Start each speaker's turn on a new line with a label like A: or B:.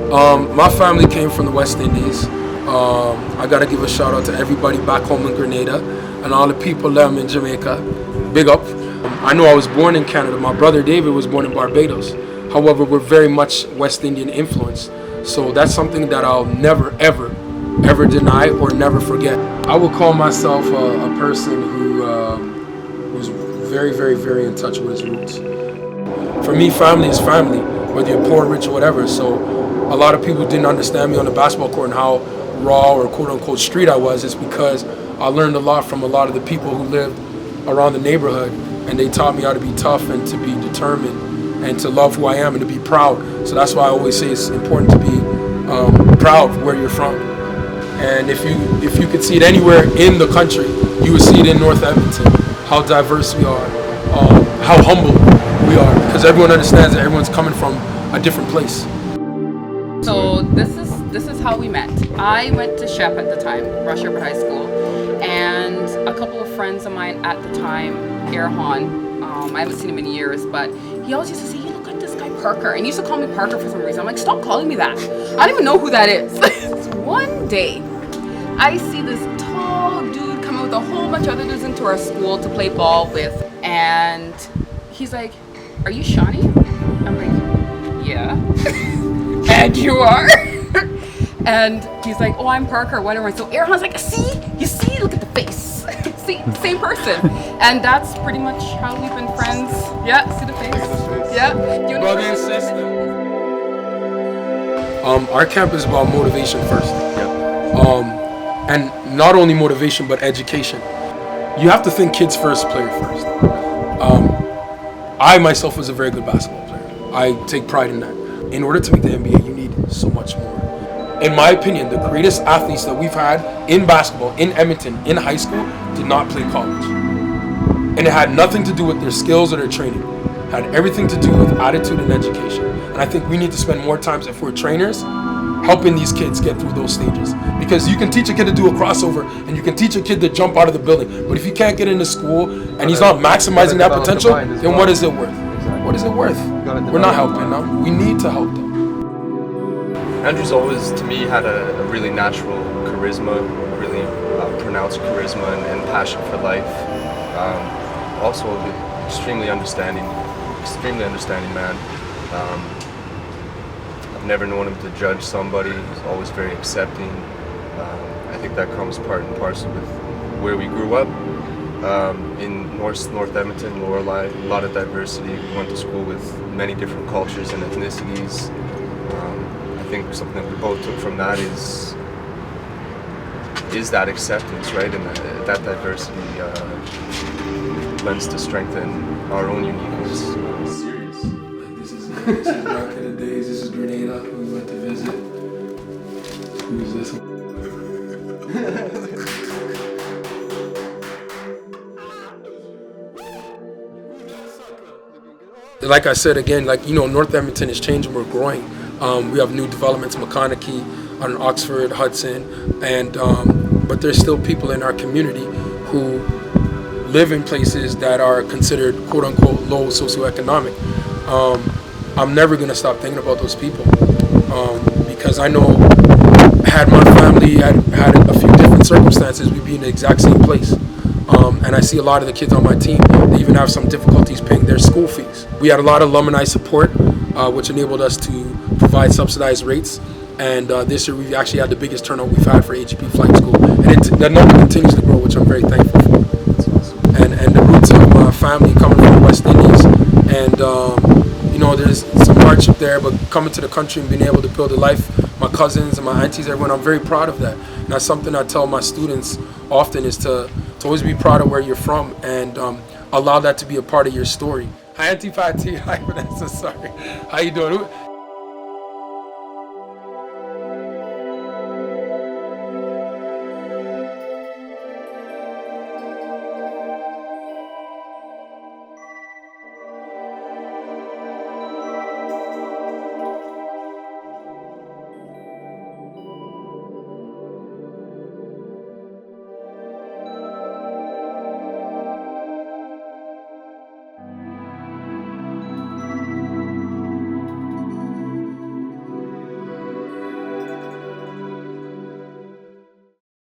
A: My family came from the West Indies. I gotta give a shout out to everybody back home in Grenada and all the people them in Jamaica. Big up. I know I was born in Canada. My brother David was born in Barbados. However, we're very much West Indian influenced. So that's something that I'll never, ever deny or never forget. I would call myself a person who's very, very in touch with his roots. For me, family is family, whether you're poor, rich, or whatever. So a lot of people didn't understand me on the basketball court and how raw or quote-unquote street I was. It's because I learned a lot from a lot of the people who lived around the neighborhood, and they taught me how to be tough and to be determined and to love who I am and to be proud. So that's why I always say it's important to be proud of where you're from. And if you could see it anywhere in the country, you would see it in North Edmonton, how diverse we are, how humble we are, because everyone understands that everyone's coming from a different place.
B: So this is how we met. I went to Shep at the time, Rush Shepard High School, and a couple of friends of mine at the time, Erhan, I haven't seen him in years, but he always used to say, "You look like this guy Parker," and he used to call me Parker for some reason. I'm like, stop calling me that. I don't even know who that is. One day, I see this tall dude coming with a whole bunch of other dudes into our school to play ball with, and he's like, "Are you Shawnee?" I'm like, "Yeah." "And you are?" And he's like, "Oh, I'm Parker, whatever." So Erhan's like, you see, look at the face. See, same person. And that's pretty much how we've been friends. Yeah, see the face? Yeah.
A: Brother and sister. Our camp is about motivation first. And not only motivation, but education. You have to think kids first, player first. I myself was a very good basketball player. I take pride in that. In order to make the NBA, you need so much more. In my opinion, the greatest athletes that we've had in basketball, in Edmonton, in high school, did not play college. And it had nothing to do with their skills or their training. It had everything to do with attitude and education. And I think we need to spend more time, if we're trainers, helping these kids get through those stages. Because you can teach a kid to do a crossover, and you can teach a kid to jump out of the building. But if you can't get into school, and he's not maximizing that potential, then what is it worth? What is it worth? We're not helping them. We need to help them.
C: Andrew's always, to me, had a really natural charisma, a really pronounced charisma and passion for life. Also, extremely understanding man. I've never known him to judge somebody. He's always very accepting. I think that comes part and parcel with where we grew up. In North Edmonton, Lorelei, a lot of diversity. We went to school with many different cultures and ethnicities. I think something that we both took from that is that acceptance, right? And that diversity lends to strengthen our own uniqueness.
A: Serious. Like this is back in the days. This is Grenada. We went to visit. Who's this one? Like I said again, North Edmonton is changing. We're growing. We have new developments, McConaughey, on Oxford, Hudson, and but there's still people in our community who live in places that are considered quote-unquote low socioeconomic. I'm never gonna stop thinking about those people because I know had my family had a few different circumstances, we'd be in the exact same place. And I see a lot of the kids on my team, they even have some difficulties paying their school fees. We had a lot of alumni support, which enabled us to provide subsidized rates. And this year we've actually had the biggest turnout we've had for AGP Flight School. And that number continues to grow, which I'm very thankful for. That's awesome. And the roots of my family coming from the West Indies. And, there's some hardship there, but coming to the country and being able to build a life, my cousins and my aunties, everyone, I'm very proud of that. And that's something I tell my students often is to always be proud of where you're from and allow that to be a part of your story. Hi, Auntie Patty. Hi, Vanessa. Sorry. How you doing?